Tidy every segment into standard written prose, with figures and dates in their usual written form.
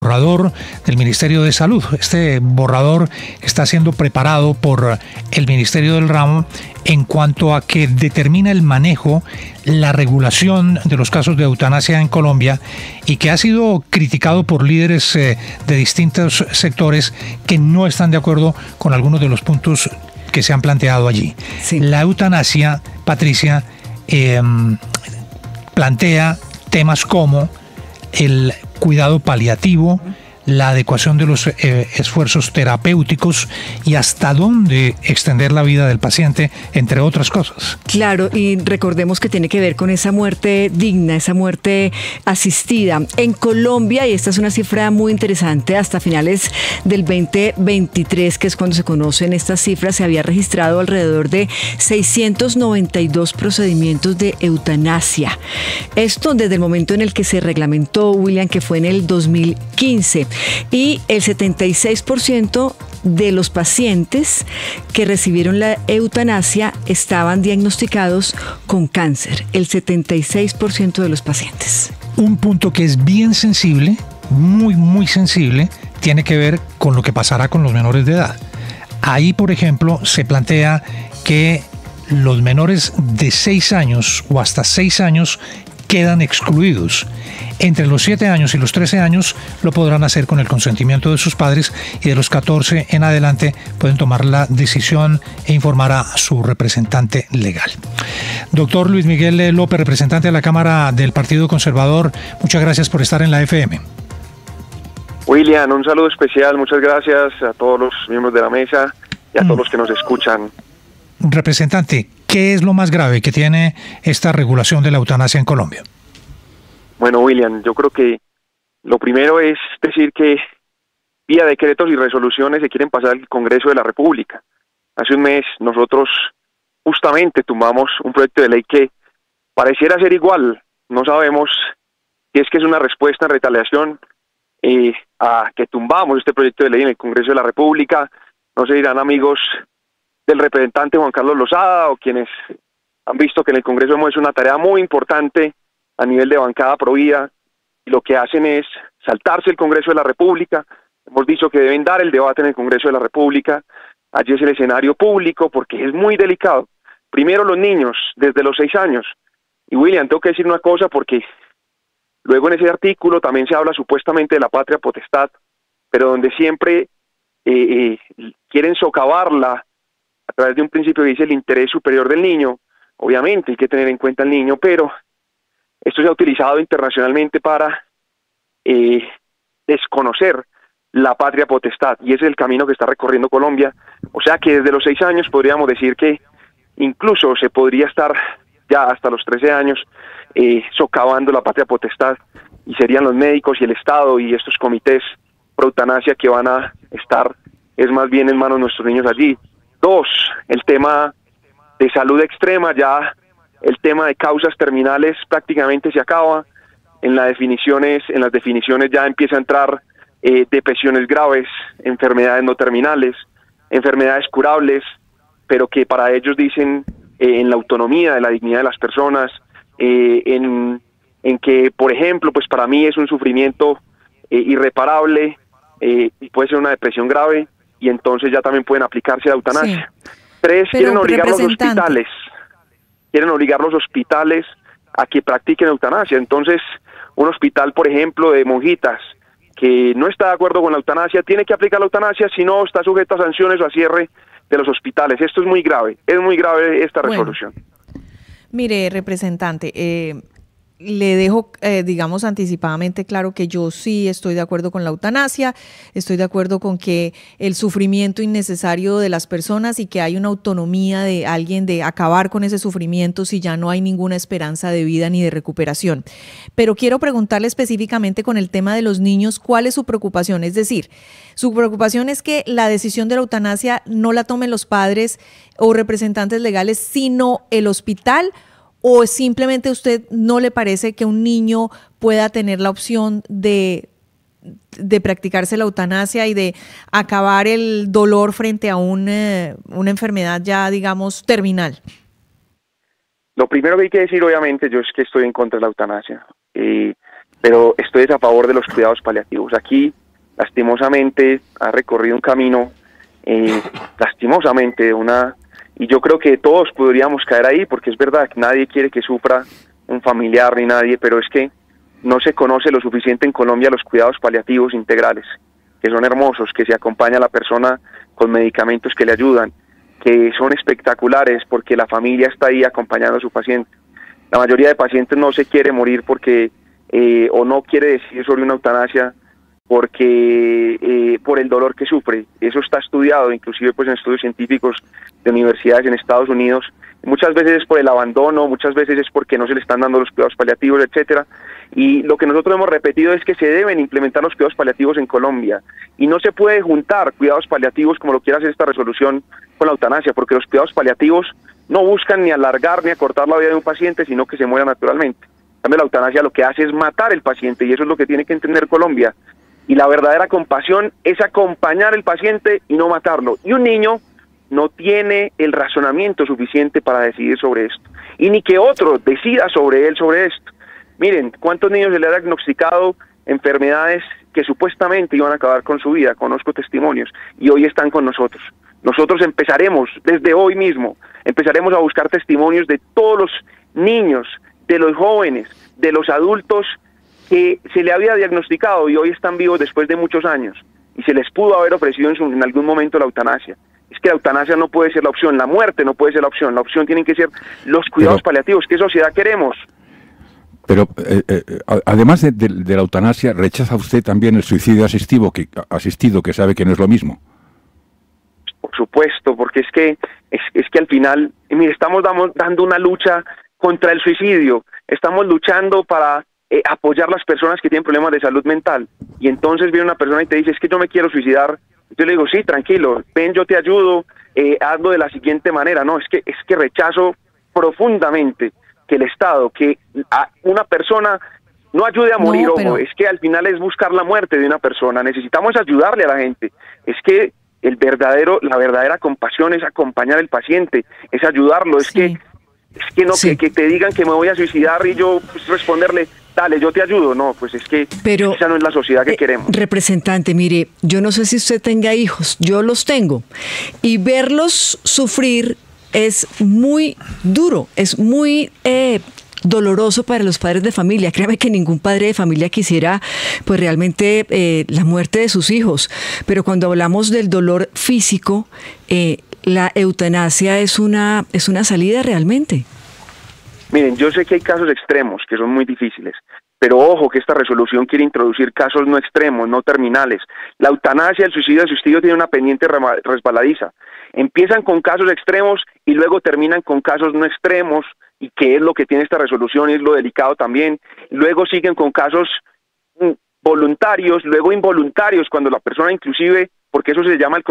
borrador del Ministerio de Salud. Este borrador está siendo preparado por el Ministerio del Ramo en cuanto a que determina el manejo, la regulación de los casos de eutanasia en Colombia, y que ha sido criticado por líderes de distintos sectores que no están de acuerdo con algunos de los puntos que se han planteado allí. Sí. La eutanasia, Patricia, plantea temas como el cuidado paliativo, la adecuación de los esfuerzos terapéuticos y hasta dónde extender la vida del paciente, entre otras cosas. Claro, y recordemos que tiene que ver con esa muerte digna, esa muerte asistida. En Colombia, y esta es una cifra muy interesante, hasta finales del 2023, que es cuando se conocen estas cifras, se había registrado alrededor de 692 procedimientos de eutanasia. Esto desde el momento en el que se reglamentó, William, que fue en el 2015. Y el 76% de los pacientes que recibieron la eutanasia estaban diagnosticados con cáncer. El 76% de los pacientes. Un punto que es bien sensible, muy sensible, tiene que ver con lo que pasará con los menores de edad. Ahí, por ejemplo, se plantea que los menores de 6 años o hasta 6 años quedan excluidos. Entre los 7 años y los 13 años lo podrán hacer con el consentimiento de sus padres, y de los 14 en adelante pueden tomar la decisión e informar a su representante legal. Doctor Luis Miguel López, representante de la Cámara del Partido Conservador, muchas gracias por estar en la FM. William, un saludo especial, muchas gracias a todos los miembros de la mesa y a todos los que nos escuchan. Representante, ¿qué es lo más grave que tiene esta regulación de la eutanasia en Colombia? Bueno, William, yo creo que lo primero es decir que vía decretos y resoluciones se quieren pasar al Congreso de la República. Hace un mes nosotros justamente tumbamos un proyecto de ley que pareciera ser igual. No sabemos si es que es una respuesta en retaliación a que tumbamos este proyecto de ley en el Congreso de la República. No se dirán amigos del representante Juan Carlos Lozada o quienes han visto que en el Congreso hemos hecho una tarea muy importante a nivel de bancada provida, y lo que hacen es saltarse el Congreso de la República. Hemos dicho que deben dar el debate en el Congreso de la República. Allí es el escenario público porque es muy delicado. Primero los niños, desde los 6 años. Y William, tengo que decir una cosa porque luego en ese artículo también se habla supuestamente de la patria potestad, pero donde siempre quieren socavarla a través de un principio que dice el interés superior del niño. Obviamente hay que tener en cuenta al niño, pero esto se ha utilizado internacionalmente para desconocer la patria potestad, y ese es el camino que está recorriendo Colombia. O sea que desde los 6 años podríamos decir que incluso se podría estar ya hasta los 13 años socavando la patria potestad, y serían los médicos y el Estado y estos comités pro eutanasia que van a estar, es más bien en manos de nuestros niños allí. 2, el tema de salud extrema, ya el tema de causas terminales prácticamente se acaba. En las definiciones ya empieza a entrar depresiones graves, enfermedades no terminales, enfermedades curables, pero que para ellos dicen en la autonomía de la dignidad de las personas, en que, por ejemplo, pues para mí es un sufrimiento irreparable y puede ser una depresión grave, y entonces ya también pueden aplicarse la eutanasia. Sí. 3, quieren obligar los hospitales. Quieren obligar los hospitales a que practiquen eutanasia. Entonces, un hospital, por ejemplo, de monjitas, que no está de acuerdo con la eutanasia, tiene que aplicar la eutanasia, si no, está sujeto a sanciones o a cierre de los hospitales. Esto es muy grave esta resolución. Mire, representante, le dejo, digamos, anticipadamente claro que yo sí estoy de acuerdo con la eutanasia, estoy de acuerdo con que el sufrimiento innecesario de las personas y que hay una autonomía de alguien de acabar con ese sufrimiento si ya no hay ninguna esperanza de vida ni de recuperación. Pero quiero preguntarle específicamente con el tema de los niños, ¿cuál es su preocupación? Es decir, su preocupación es que la decisión de la eutanasia no la tomen los padres o representantes legales, sino el hospital, ¿o simplemente a usted no le parece que un niño pueda tener la opción de practicarse la eutanasia y de acabar el dolor frente a una enfermedad ya, digamos, terminal? Lo primero que hay que decir, obviamente, yo es que estoy en contra de la eutanasia. pero estoy a favor de los cuidados paliativos. Aquí, lastimosamente, ha recorrido un camino, lastimosamente, y yo creo que todos podríamos caer ahí, porque es verdad que nadie quiere que sufra un familiar ni nadie, pero es que no se conoce lo suficiente en Colombia los cuidados paliativos integrales, que son hermosos, que se acompaña a la persona con medicamentos que le ayudan, que son espectaculares porque la familia está ahí acompañando a su paciente. La mayoría de pacientes no se quiere morir porque o no quiere decidir sobre una eutanasia porque por el dolor que sufre. Eso está estudiado, inclusive pues en estudios científicos de universidades en Estados Unidos. Muchas veces es por el abandono, muchas veces es porque no se le están dando los cuidados paliativos, etcétera. Y lo que nosotros hemos repetido es que se deben implementar los cuidados paliativos en Colombia. Y no se puede juntar cuidados paliativos, como lo quiere hacer esta resolución, con la eutanasia, porque los cuidados paliativos no buscan ni alargar ni acortar la vida de un paciente, sino que se muera naturalmente. En cambio, la eutanasia lo que hace es matar al paciente, y eso es lo que tiene que entender Colombia. Y la verdadera compasión es acompañar al paciente y no matarlo. Y un niño no tiene el razonamiento suficiente para decidir sobre esto, y ni que otro decida sobre él sobre esto. Miren, ¿cuántos niños se le ha diagnosticado enfermedades que supuestamente iban a acabar con su vida? Conozco testimonios, y hoy están con nosotros. Nosotros empezaremos, desde hoy mismo, empezaremos a buscar testimonios de todos los niños, de los jóvenes, de los adultos que se le había diagnosticado y hoy están vivos después de muchos años, y se les pudo haber ofrecido en algún momento la eutanasia. Es que la eutanasia no puede ser la opción, la muerte no puede ser la opción tienen que ser los cuidados paliativos. ¿Qué sociedad queremos? Pero además de la eutanasia, ¿rechaza usted también el suicidio asistido, que sabe que no es lo mismo? Por supuesto, porque es que al final, mire, estamos dando una lucha contra el suicidio, estamos luchando para apoyar a las personas que tienen problemas de salud mental, y entonces viene una persona y te dice, es que yo me quiero suicidar. Yo le digo, sí, tranquilo, ven, yo te ayudo, hazlo de la siguiente manera. No, es que rechazo profundamente que el Estado, que a una persona no ayude a morir, no, pero... ojo, es que al final es buscar la muerte de una persona. Necesitamos ayudarle a la gente. Es que la verdadera compasión es acompañar al paciente, es ayudarlo, es sí. que no, Sí. que te digan que me voy a suicidar y yo pues, responderle, dale, yo te ayudo. No, pues es que Pero, esa no es la sociedad que queremos. Representante, mire, yo no sé si usted tenga hijos, yo los tengo, y verlos sufrir es muy duro, es muy doloroso para los padres de familia. Créame que ningún padre de familia quisiera pues realmente la muerte de sus hijos, pero cuando hablamos del dolor físico, la eutanasia es una salida realmente. Miren, yo sé que hay casos extremos que son muy difíciles, pero ojo que esta resolución quiere introducir casos no extremos, no terminales. La eutanasia, el suicidio asistido tiene una pendiente resbaladiza. Empiezan con casos extremos y luego terminan con casos no extremos, y que es lo que tiene esta resolución y es lo delicado también. Luego siguen con casos voluntarios, luego involuntarios, cuando la persona inclusive, porque eso se llama el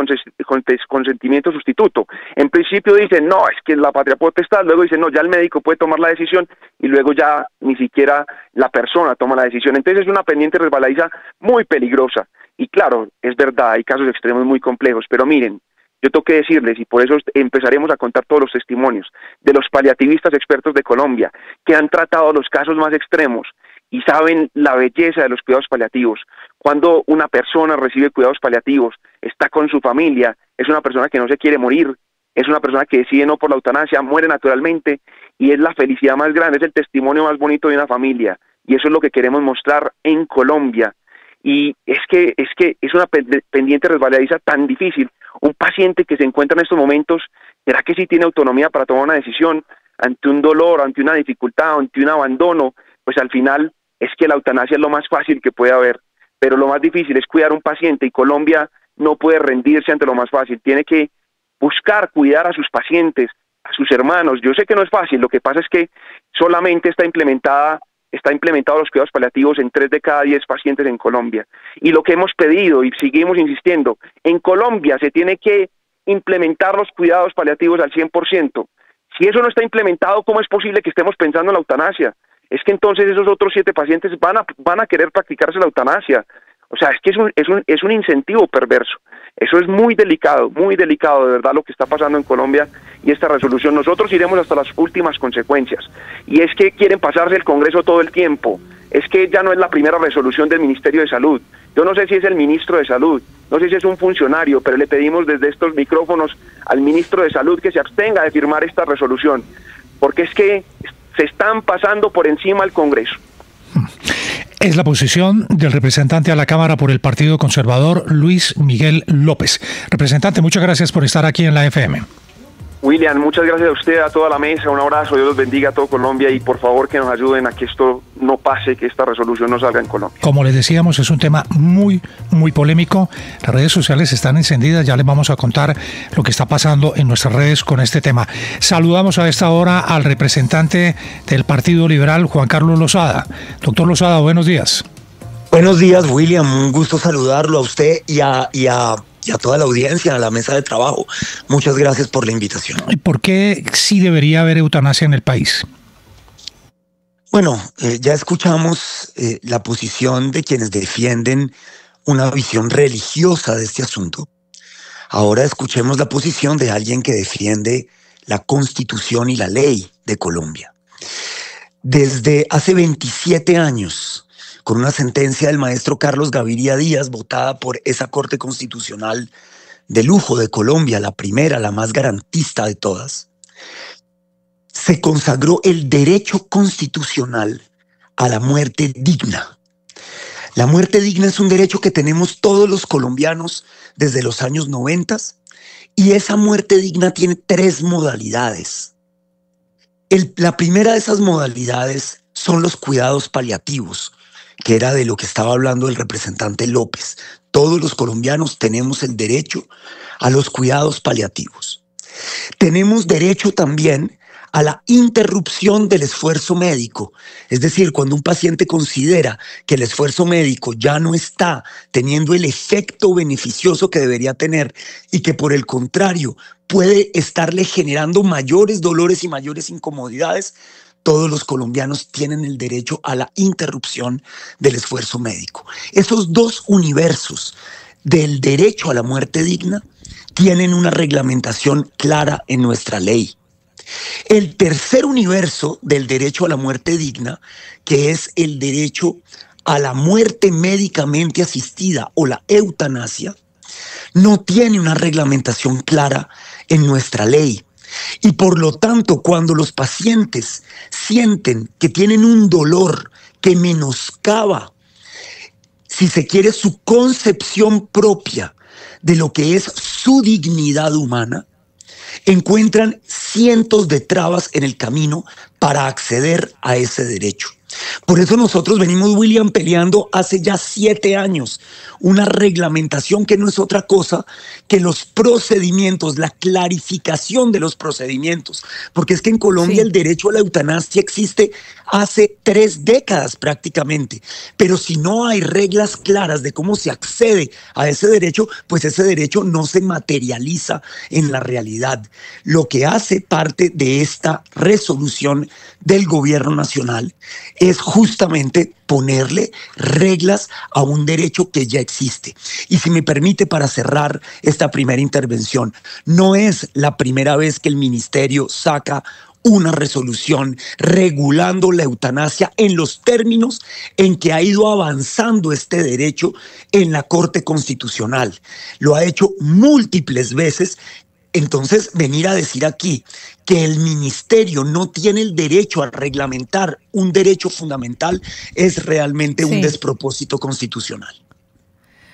consentimiento sustituto. En principio dicen, no, es que la patria potestad, luego dicen, no, ya el médico puede tomar la decisión, y luego ya ni siquiera la persona toma la decisión. Entonces es una pendiente resbaladiza muy peligrosa. Y claro, es verdad, hay casos extremos muy complejos, pero miren, yo tengo que decirles, y por eso empezaremos a contar todos los testimonios de los paliativistas expertos de Colombia, que han tratado los casos más extremos y saben la belleza de los cuidados paliativos. Cuando una persona recibe cuidados paliativos, está con su familia, es una persona que no se quiere morir, es una persona que decide no por la eutanasia, muere naturalmente, y es la felicidad más grande, es el testimonio más bonito de una familia, y eso es lo que queremos mostrar en Colombia. Y es que es una pendiente resbaladiza tan difícil. Un paciente que se encuentra en estos momentos, ¿será que sí tiene autonomía para tomar una decisión ante un dolor, ante una dificultad, ante un abandono? Pues al final es que la eutanasia es lo más fácil que puede haber, pero lo más difícil es cuidar a un paciente, y Colombia no puede rendirse ante lo más fácil. Tiene que buscar cuidar a sus pacientes, a sus hermanos. Yo sé que no es fácil, lo que pasa es que solamente está implementados los cuidados paliativos en 3 de cada 10 pacientes en Colombia. Y lo que hemos pedido y seguimos insistiendo, en Colombia se tiene que implementar los cuidados paliativos al 100%. Si eso no está implementado, ¿cómo es posible que estemos pensando en la eutanasia? Es que entonces esos otros 7 pacientes van a querer practicarse la eutanasia. O sea, es que es un incentivo perverso. Eso es muy delicado, de verdad, lo que está pasando en Colombia y esta resolución. Nosotros iremos hasta las últimas consecuencias, y es que quieren pasarse el Congreso todo el tiempo. es que ya no es la primera resolución del Ministerio de Salud. Yo no sé si es el ministro de Salud, no sé si es un funcionario, pero le pedimos desde estos micrófonos al ministro de Salud que se abstenga de firmar esta resolución, porque es que se están pasando por encima al Congreso. Es la posición del representante a la Cámara por el Partido Conservador, Luis Miguel López. Representante, muchas gracias por estar aquí en la FM. William, muchas gracias a usted, a toda la mesa, un abrazo, Dios los bendiga a todo Colombia y por favor que nos ayuden a que esto no pase, que esta resolución no salga en Colombia. Como les decíamos, es un tema muy polémico, las redes sociales están encendidas, ya les vamos a contar lo que está pasando en nuestras redes con este tema. Saludamos a esta hora al representante del Partido Liberal, Juan Carlos Lozada. Doctor Lozada, buenos días. Buenos días, William, un gusto saludarlo a usted y a toda la audiencia, a la mesa de trabajo. Muchas gracias por la invitación. ¿Por qué sí debería haber eutanasia en el país? Bueno, ya escuchamos la posición de quienes defienden una visión religiosa de este asunto. Ahora escuchemos la posición de alguien que defiende la Constitución y la ley de Colombia. Desde hace 27 años, con una sentencia del maestro Carlos Gaviria Díaz, votada por esa Corte Constitucional de lujo de Colombia, la primera, la más garantista de todas, se consagró el derecho constitucional a la muerte digna. La muerte digna es un derecho que tenemos todos los colombianos desde los años 90 y esa muerte digna tiene 3 modalidades. La primera de esas modalidades son los cuidados paliativos, que era de lo que estaba hablando el representante López. Todos los colombianos tenemos el derecho a los cuidados paliativos. Tenemos derecho también a la interrupción del esfuerzo médico. Es decir, cuando un paciente considera que el esfuerzo médico ya no está teniendo el efecto beneficioso que debería tener y que por el contrario puede estarle generando mayores dolores y mayores incomodidades, todos los colombianos tienen el derecho a la interrupción del esfuerzo médico. Esos 2 universos del derecho a la muerte digna tienen una reglamentación clara en nuestra ley. El tercer universo del derecho a la muerte digna, que es el derecho a la muerte médicamente asistida o la eutanasia, no tiene una reglamentación clara en nuestra ley. Y por lo tanto, cuando los pacientes sienten que tienen un dolor que menoscaba, si se quiere, su concepción propia de lo que es su dignidad humana, encuentran cientos de trabas en el camino para acceder a ese derecho. Por eso nosotros venimos, William, peleando hace ya 7 años una reglamentación que no es otra cosa que los procedimientos, la clarificación de los procedimientos, porque es que en Colombia el derecho a la eutanasia existe hace 3 décadas prácticamente, pero si no hay reglas claras de cómo se accede a ese derecho, pues ese derecho no se materializa en la realidad. Lo que hace parte de esta resolución del gobierno nacional es justamente ponerle reglas a un derecho que ya existe. Y si me permite, para cerrar esta primera intervención, no es la primera vez que el ministerio saca una resolución regulando la eutanasia en los términos en que ha ido avanzando este derecho en la Corte Constitucional. Lo ha hecho múltiples veces. Entonces, venir a decir aquí que el ministerio no tiene el derecho a reglamentar un derecho fundamental es realmente un despropósito constitucional.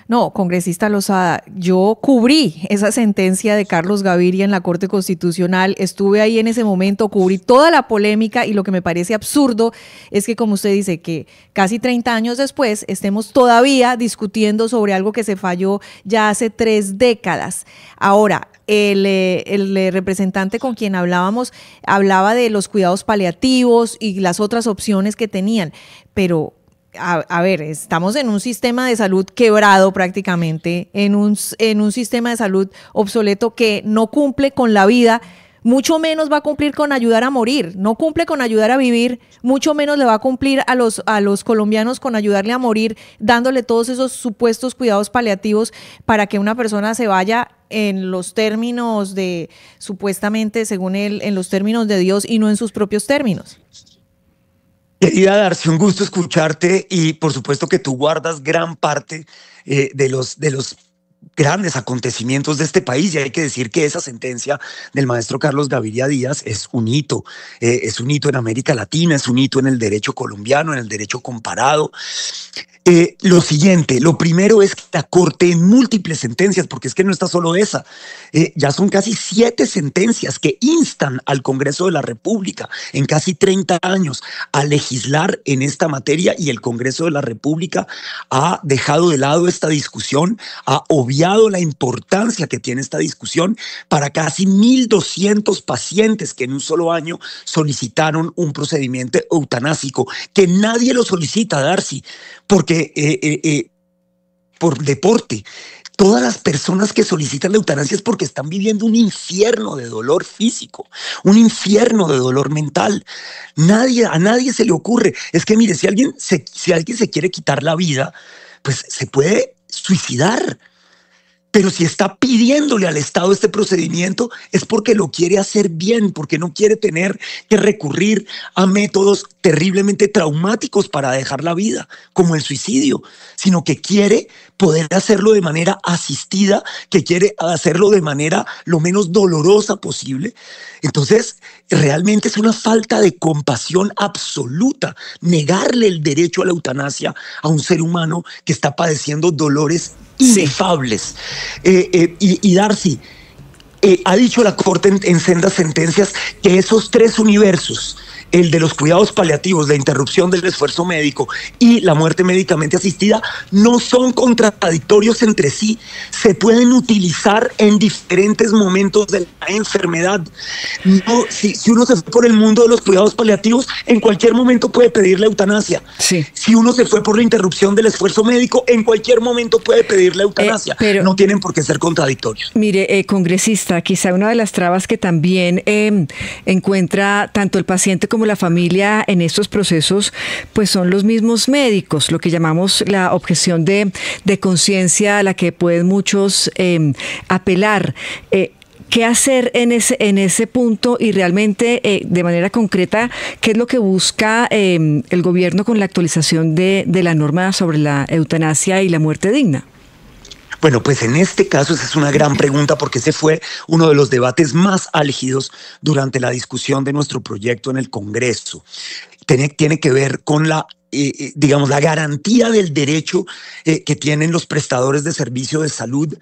No, congresista Lozada, yo cubrí esa sentencia de Carlos Gaviria en la Corte Constitucional, estuve ahí en ese momento, cubrí toda la polémica y lo que me parece absurdo es que, como usted dice, que casi 30 años después estemos todavía discutiendo sobre algo que se falló ya hace 3 décadas. Ahora, el representante con quien hablábamos hablaba de los cuidados paliativos y las otras opciones que tenían, pero a ver, estamos en un sistema de salud quebrado prácticamente, en un sistema de salud obsoleto que no cumple con la vida, mucho menos va a cumplir con ayudar a morir, no cumple con ayudar a vivir, mucho menos le va a cumplir a los colombianos con ayudarle a morir, dándole todos esos supuestos cuidados paliativos para que una persona se vaya en los términos de, supuestamente, según él, en los términos de Dios y no en sus propios términos. Querida Darcy, un gusto escucharte y por supuesto que tú guardas gran parte de los grandes acontecimientos de este país, y hay que decir que esa sentencia del maestro Carlos Gaviria Díaz es un hito en América Latina, es un hito en el derecho colombiano, en el derecho comparado. Lo siguiente, lo primero es que la Corte en múltiples sentencias, porque es que no está solo esa, ya son casi 7 sentencias que instan al Congreso de la República en casi 30 años a legislar en esta materia, y el Congreso de la República ha dejado de lado esta discusión, ha obviado la importancia que tiene esta discusión para casi 1.200 pacientes que en un solo año solicitaron un procedimiento eutanásico, que nadie lo solicita, Darcy, porque por deporte. Todas las personas que solicitan la eutanasia es porque están viviendo un infierno de dolor físico, un infierno de dolor mental. A nadie se le ocurre. Es que mire, si alguien se quiere quitar la vida, pues se puede suicidar. Pero si está pidiéndole al Estado este procedimiento es porque lo quiere hacer bien, porque no quiere tener que recurrir a métodos terriblemente traumáticos para dejar la vida, como el suicidio, sino que quiere poder hacerlo de manera asistida, que quiere hacerlo de manera lo menos dolorosa posible. Entonces, realmente es una falta de compasión absoluta negarle el derecho a la eutanasia a un ser humano que está padeciendo dolores inefables. Y Darcy, ha dicho la Corte en sendas sentencias que esos 3 universos, el de los cuidados paliativos, la interrupción del esfuerzo médico y la muerte médicamente asistida, no son contradictorios entre sí, se pueden utilizar en diferentes momentos de la enfermedad. No, si uno se fue por el mundo de los cuidados paliativos, en cualquier momento puede pedir la eutanasia. Sí. Si uno se fue por la interrupción del esfuerzo médico, en cualquier momento puede pedir la eutanasia. Pero no tienen por qué ser contradictorios. Mire, congresista, quizá una de las trabas que también encuentra tanto el paciente como la familia en estos procesos, pues son los mismos médicos, lo que llamamos la objeción de conciencia a la que pueden muchos apelar. ¿Qué hacer en ese punto y realmente de manera concreta qué es lo que busca el gobierno con la actualización de la norma sobre la eutanasia y la muerte digna? Bueno, pues en este caso esa es una gran pregunta, porque ese fue uno de los debates más álgidos durante la discusión de nuestro proyecto en el Congreso. Tiene que ver con la garantía del derecho que tienen los prestadores de servicio de salud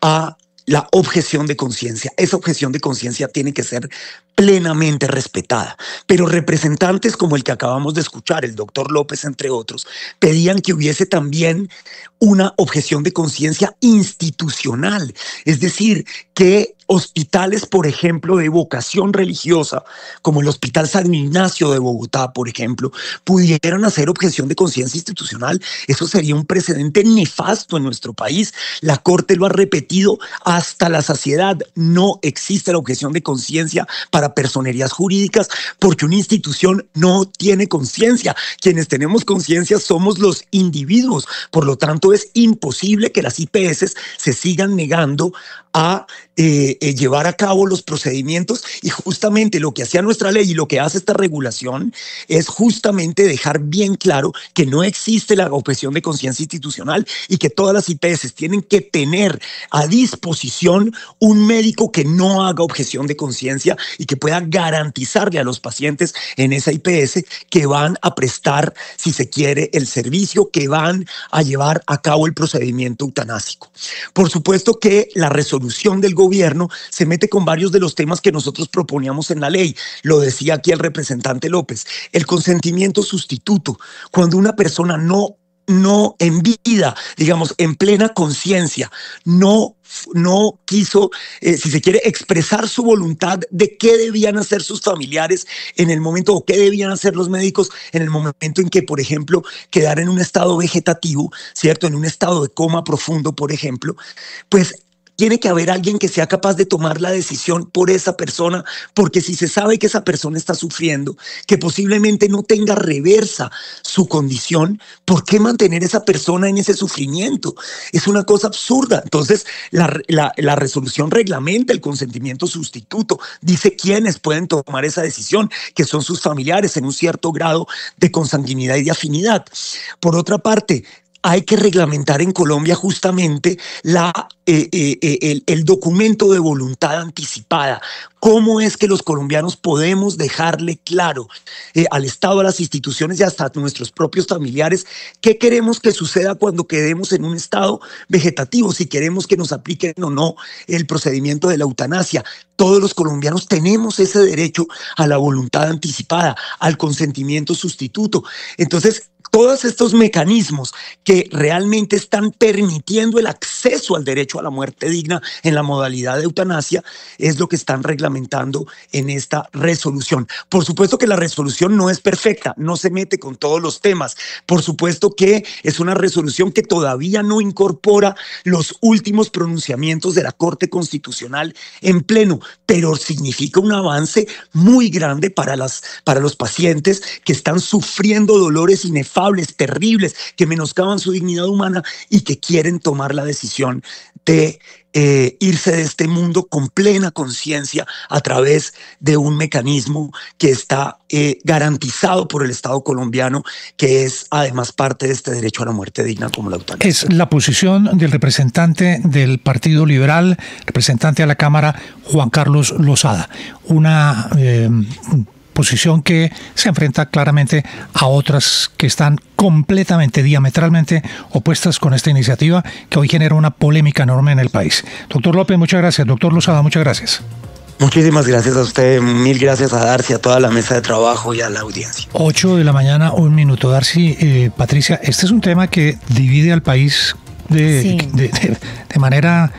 a la objeción de conciencia. Esa objeción de conciencia tiene que ser plenamente respetada. Pero representantes como el que acabamos de escuchar, el doctor López, entre otros, pedían que hubiese también una objeción de conciencia institucional. Es decir, que hospitales, por ejemplo, de vocación religiosa, como el Hospital San Ignacio de Bogotá, por ejemplo, pudieran hacer objeción de conciencia institucional. Eso sería un precedente nefasto en nuestro país. La Corte lo ha repetido hasta la saciedad. No existe la objeción de conciencia para personerías jurídicas porque una institución no tiene conciencia. Quienes tenemos conciencia somos los individuos. Por lo tanto, es imposible que las IPS se sigan negando a llevar a cabo los procedimientos, y justamente lo que hacía nuestra ley y lo que hace esta regulación es justamente dejar bien claro que no existe la objeción de conciencia institucional y que todas las IPS tienen que tener a disposición un médico que no haga objeción de conciencia y que pueda garantizarle a los pacientes en esa IPS que van a prestar, si se quiere, el servicio, que van a llevar a cabo el procedimiento eutanásico. Por supuesto que la resolución del gobierno se mete con varios de los temas que nosotros proponíamos en la ley. Lo decía aquí el representante López, el consentimiento sustituto. Cuando una persona no en vida, digamos, en plena conciencia, no quiso, si se quiere, expresar su voluntad de qué debían hacer sus familiares en el momento, o qué debían hacer los médicos en el momento en que, por ejemplo, quedara en un estado vegetativo, ¿cierto? En un estado de coma profundo, por ejemplo, pues tiene que haber alguien que sea capaz de tomar la decisión por esa persona, porque si se sabe que esa persona está sufriendo, que posiblemente no tenga reversa su condición, ¿por qué mantener a esa persona en ese sufrimiento? Es una cosa absurda. Entonces, la resolución reglamenta el consentimiento sustituto, dice quiénes pueden tomar esa decisión, que son sus familiares en un cierto grado de consanguinidad y de afinidad. Por otra parte, hay que reglamentar en Colombia justamente el documento de voluntad anticipada. ¿Cómo es que los colombianos podemos dejarle claro al Estado, a las instituciones y hasta a nuestros propios familiares qué queremos que suceda cuando quedemos en un estado vegetativo? Si queremos que nos apliquen o no el procedimiento de la eutanasia. Todos los colombianos tenemos ese derecho a la voluntad anticipada, al consentimiento sustituto. Entonces, todos estos mecanismos que realmente están permitiendo el acceso al derecho a la muerte digna en la modalidad de eutanasia es lo que están reglamentando en esta resolución. Por supuesto que la resolución no es perfecta, no se mete con todos los temas. Por supuesto que es una resolución que todavía no incorpora los últimos pronunciamientos de la Corte Constitucional en pleno, pero significa un avance muy grande para los pacientes que están sufriendo dolores inefables, terribles, que menoscaban su dignidad humana y que quieren tomar la decisión de irse de este mundo con plena conciencia a través de un mecanismo que está garantizado por el Estado colombiano, que es además parte de este derecho a la muerte digna como la eutanasia. Es la posición del representante del Partido Liberal, representante a la Cámara, Juan Carlos Lozada. Una posición que se enfrenta claramente a otras que están completamente, diametralmente opuestas con esta iniciativa que hoy genera una polémica enorme en el país. Doctor López, muchas gracias. Doctor Lozada, muchas gracias. Muchísimas gracias a usted, mil gracias a Darcy, a toda la mesa de trabajo y a la audiencia. 8 de la mañana, 1 minuto. Darcy, Patricia, este es un tema que divide al país de manera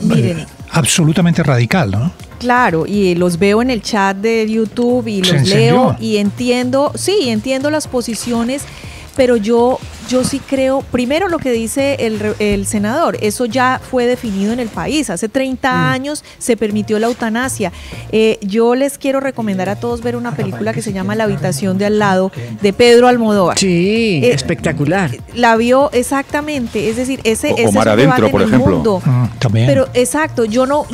miren, absolutamente radical, ¿no? Claro, y los veo en el chat de YouTube y los leo y entiendo las posiciones, pero yo sí creo, primero lo que dice el senador, eso ya fue definido en el país, hace 30 años se permitió la eutanasia. Yo les quiero recomendar a todos ver una película que se llama La habitación de al lado, de Pedro Almodóvar. Sí, espectacular. La vio exactamente, es decir, ese Mar Adentro, por ejemplo. También. Pero exacto, yo no,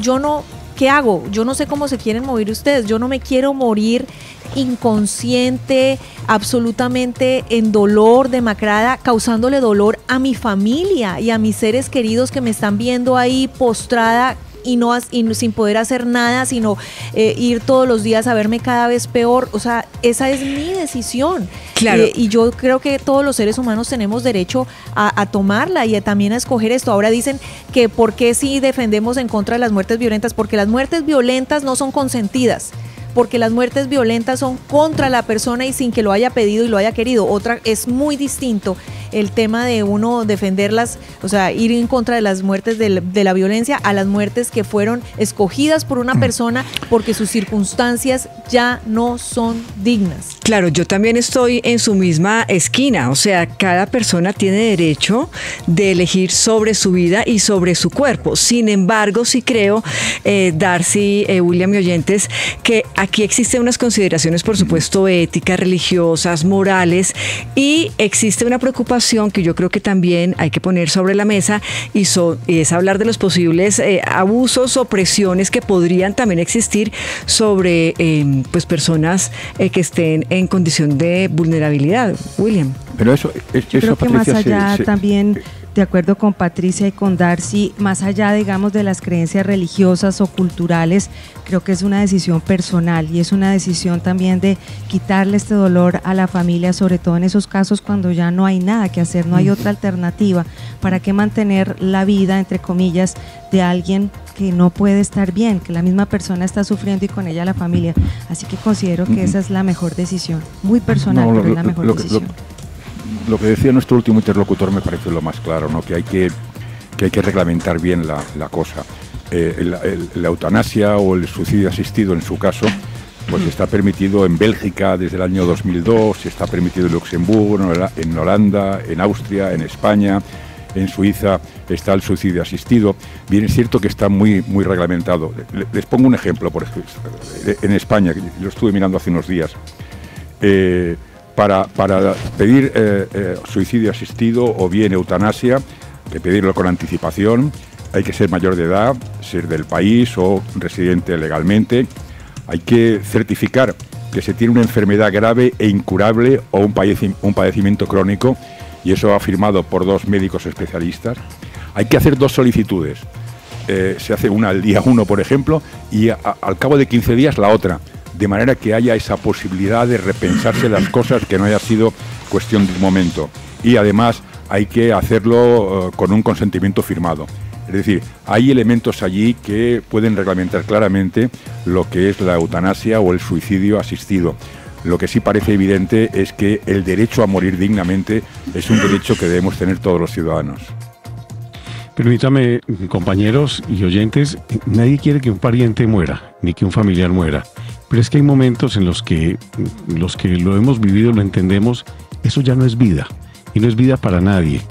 ¿qué hago? Yo no sé cómo se quieren morir ustedes, yo no me quiero morir inconsciente, absolutamente en dolor, demacrada, causándole dolor a mi familia y a mis seres queridos que me están viendo ahí postrada y sin poder hacer nada, sino ir todos los días a verme cada vez peor. O sea, esa es mi decisión. Claro. Y yo creo que todos los seres humanos tenemos derecho a tomarla y también a escoger esto. Ahora dicen que ¿por qué si defendemos en contra de las muertes violentas? Porque las muertes violentas no son consentidas. Porque las muertes violentas son contra la persona y sin que lo haya pedido y lo haya querido. Otra, es muy distinto el tema de uno defenderlas, o sea, ir en contra de las muertes de la violencia a las muertes que fueron escogidas por una persona porque sus circunstancias ya no son dignas. Claro, yo también estoy en su misma esquina, o sea, cada persona tiene derecho de elegir sobre su vida y sobre su cuerpo. Sin embargo, sí creo, Darcy, William y oyentes, que aquí existen unas consideraciones, por supuesto, éticas, religiosas, morales, y existe una preocupación que yo creo que también hay que poner sobre la mesa y es hablar de los posibles abusos o presiones que podrían también existir sobre pues personas que estén en condición de vulnerabilidad. William. Pero yo creo que más allá también, de acuerdo con Patricia y con Darcy, más allá, digamos, de las creencias religiosas o culturales, creo que es una decisión personal y es una decisión también de quitarle este dolor a la familia, sobre todo en esos casos cuando ya no hay nada que hacer, no hay otra alternativa. ¿Para qué mantener la vida, entre comillas, de alguien que no puede estar bien, que la misma persona está sufriendo y con ella la familia? Así que considero que esa es la mejor decisión, muy personal, pero es la mejor decisión. Lo que decía nuestro último interlocutor me parece lo más claro, ¿no? Que hay que reglamentar bien la cosa. La eutanasia o el suicidio asistido, en su caso, pues está permitido en Bélgica desde el año 2002, está permitido en Luxemburgo, en Holanda, en Austria, en España, en Suiza está el suicidio asistido. Bien, es cierto que está muy reglamentado. Les pongo un ejemplo, por ejemplo, en España, que lo estuve mirando hace unos días. Para pedir suicidio asistido o bien eutanasia, hay que pedirlo con anticipación, hay que ser mayor de edad, ser del país o residente legalmente, hay que certificar que se tiene una enfermedad grave e incurable o un padecimiento crónico, y eso afirmado por 2 médicos especialistas. Hay que hacer 2 solicitudes, se hace una al día 1, por ejemplo, y al cabo de 15 días la otra, de manera que haya esa posibilidad de repensarse las cosas, que no haya sido cuestión de un momento. Y además hay que hacerlo con un consentimiento firmado. Es decir, hay elementos allí que pueden reglamentar claramente lo que es la eutanasia o el suicidio asistido. Lo que sí parece evidente es que el derecho a morir dignamente es un derecho que debemos tener todos los ciudadanos. Permítame, compañeros y oyentes, nadie quiere que un pariente muera, ni que un familiar muera. Pero es que hay momentos en los que lo hemos vivido, lo entendemos, eso ya no es vida, y no es vida para nadie.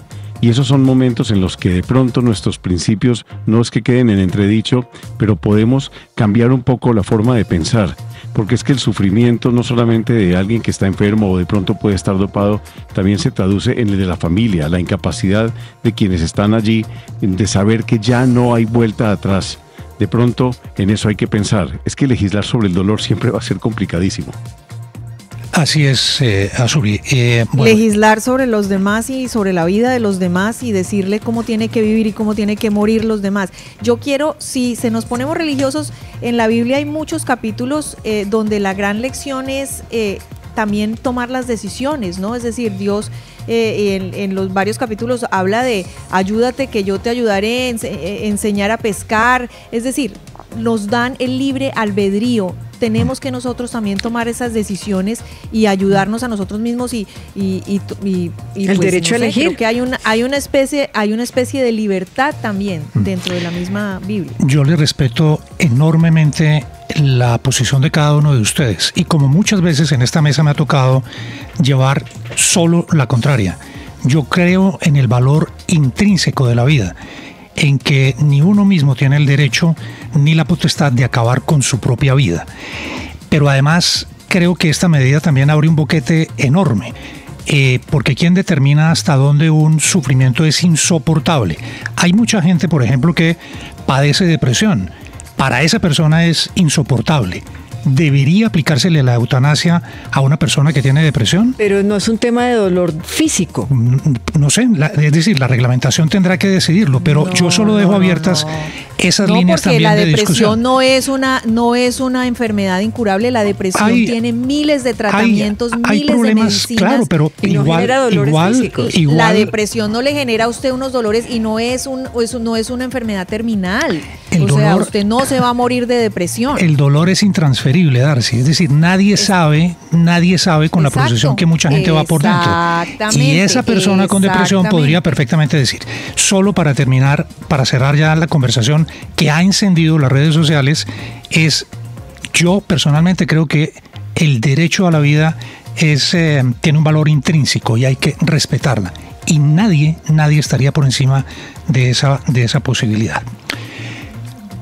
Y esos son momentos en los que de pronto nuestros principios no es que queden en entredicho, pero podemos cambiar un poco la forma de pensar. Porque es que el sufrimiento no solamente de alguien que está enfermo o de pronto puede estar dopado, también se traduce en el de la familia, la incapacidad de quienes están allí de saber que ya no hay vuelta atrás. De pronto en eso hay que pensar. Es que legislar sobre el dolor siempre va a ser complicadísimo. Así es, Azuri. Bueno. Legislar sobre los demás y sobre la vida de los demás y decirle cómo tiene que vivir y cómo tiene que morir los demás. Yo quiero, si se nos ponemos religiosos, en la Biblia hay muchos capítulos donde la gran lección es también tomar las decisiones, ¿no? Es decir, Dios en los varios capítulos habla de ayúdate que yo te ayudaré, enseñar a pescar, es decir, nos dan el libre albedrío. Tenemos que nosotros también tomar esas decisiones y ayudarnos a nosotros mismos y el pues, derecho a elegir. Creo que hay una especie de libertad también dentro de la misma Biblia. Yo le respeto enormemente la posición de cada uno de ustedes, y como muchas veces en esta mesa me ha tocado llevar solo la contraria. Yo creo en el valor intrínseco de la vida, en que ni uno mismo tiene el derecho ni la potestad de acabar con su propia vida. Pero además creo que esta medida también abre un boquete enorme, porque ¿quién determina hasta dónde un sufrimiento es insoportable? Hay mucha gente, por ejemplo, que padece depresión. Para esa persona es insoportable. ¿Debería aplicársele la eutanasia a una persona que tiene depresión? Pero no es un tema de dolor físico. No sé, es decir, la reglamentación tendrá que decidirlo, pero yo solo dejo abiertas esas líneas también de discusión. No, porque la depresión no es una enfermedad incurable. La depresión tiene miles de tratamientos, hay miles problemas, de medicinas. Claro, pero igual la depresión no le genera a usted unos dolores y no es una enfermedad terminal. Usted no se va a morir de depresión. El dolor es intransferible, Darcy. Es decir, nadie sabe con la procesión que mucha gente va por dentro. Y esa persona con depresión podría perfectamente decir, solo para terminar, para cerrar ya la conversación que ha encendido las redes sociales, yo personalmente creo que el derecho a la vida tiene un valor intrínseco y hay que respetarla. Y nadie estaría por encima de esa posibilidad.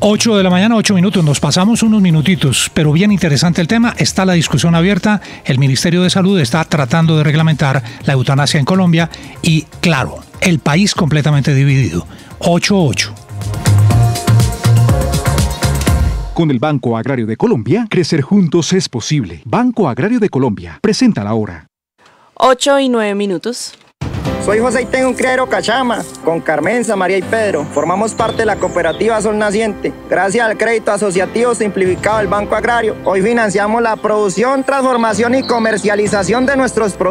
8 de la mañana, 8 minutos, nos pasamos unos minutitos, pero bien interesante el tema, está la discusión abierta, el Ministerio de Salud está tratando de reglamentar la eutanasia en Colombia y, claro, el país completamente dividido. 8-8. Con el Banco Agrario de Colombia, crecer juntos es posible. Banco Agrario de Colombia, presenta la hora. 8:09. Soy José y tengo un criadero cachama, con Carmenza, María y Pedro. Formamos parte de la cooperativa Sol Naciente. Gracias al crédito asociativo simplificado del Banco Agrario, hoy financiamos la producción, transformación y comercialización de nuestros productos.